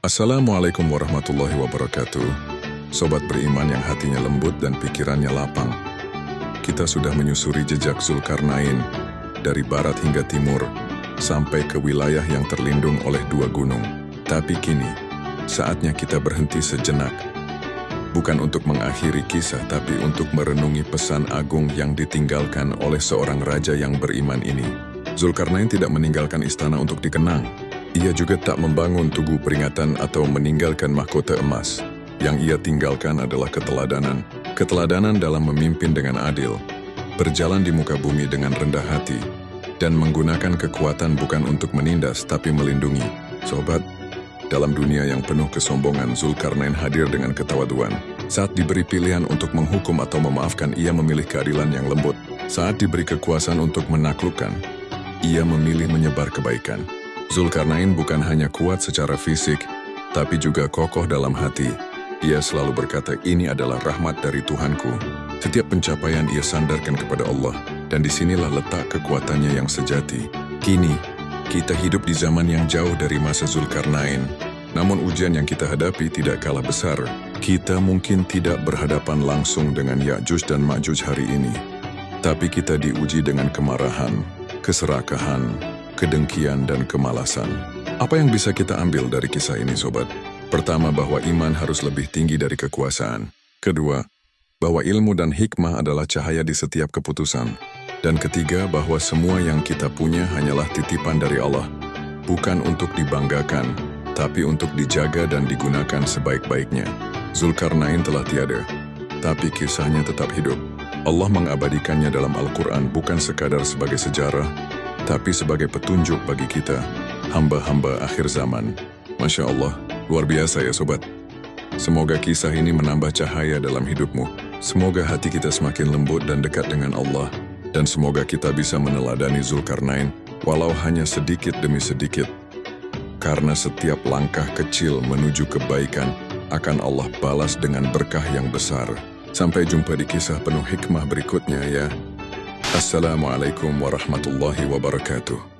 Assalamualaikum warahmatullahi wabarakatuh. Sobat beriman yang hatinya lembut dan pikirannya lapang. Kita sudah menyusuri jejak Zulkarnain dari barat hingga timur, sampai ke wilayah yang terlindung oleh dua gunung. Tapi kini, saatnya kita berhenti sejenak. Bukan untuk mengakhiri kisah, tapi untuk merenungi pesan agung yang ditinggalkan oleh seorang raja yang beriman ini. Zulkarnain tidak meninggalkan istana untuk dikenang. Ia juga tak membangun tugu peringatan atau meninggalkan mahkota emas. Yang ia tinggalkan adalah keteladanan. Keteladanan dalam memimpin dengan adil, berjalan di muka bumi dengan rendah hati, dan menggunakan kekuatan bukan untuk menindas tapi melindungi. Sobat, dalam dunia yang penuh kesombongan, Zulkarnain hadir dengan ketawaduan. Saat diberi pilihan untuk menghukum atau memaafkan, ia memilih keadilan yang lembut. Saat diberi kekuasaan untuk menaklukkan, ia memilih menyebar kebaikan. Zulkarnain bukan hanya kuat secara fisik, tapi juga kokoh dalam hati. Ia selalu berkata, "Ini adalah rahmat dari Tuhanku." Setiap pencapaian ia sandarkan kepada Allah, dan disinilah letak kekuatannya yang sejati. Kini, kita hidup di zaman yang jauh dari masa Zulkarnain. Namun ujian yang kita hadapi tidak kalah besar. Kita mungkin tidak berhadapan langsung dengan Ya'juj dan Ma'juj hari ini. Tapi kita diuji dengan kemarahan, keserakahan, kedengkian, dan kemalasan. Apa yang bisa kita ambil dari kisah ini, sobat? Pertama, bahwa iman harus lebih tinggi dari kekuasaan. Kedua, bahwa ilmu dan hikmah adalah cahaya di setiap keputusan. Dan ketiga, bahwa semua yang kita punya hanyalah titipan dari Allah. Bukan untuk dibanggakan, tapi untuk dijaga dan digunakan sebaik-baiknya. Zulkarnain telah tiada, tapi kisahnya tetap hidup. Allah mengabadikannya dalam Al-Quran bukan sekadar sebagai sejarah, tapi sebagai petunjuk bagi kita, hamba-hamba akhir zaman. Masya Allah, luar biasa ya sobat. Semoga kisah ini menambah cahaya dalam hidupmu. Semoga hati kita semakin lembut dan dekat dengan Allah. Dan semoga kita bisa meneladani Zulkarnain, walau hanya sedikit demi sedikit. Karena setiap langkah kecil menuju kebaikan akan Allah balas dengan berkah yang besar. Sampai jumpa di kisah penuh hikmah berikutnya ya. Assalamualaikum warahmatullahi wabarakatuh.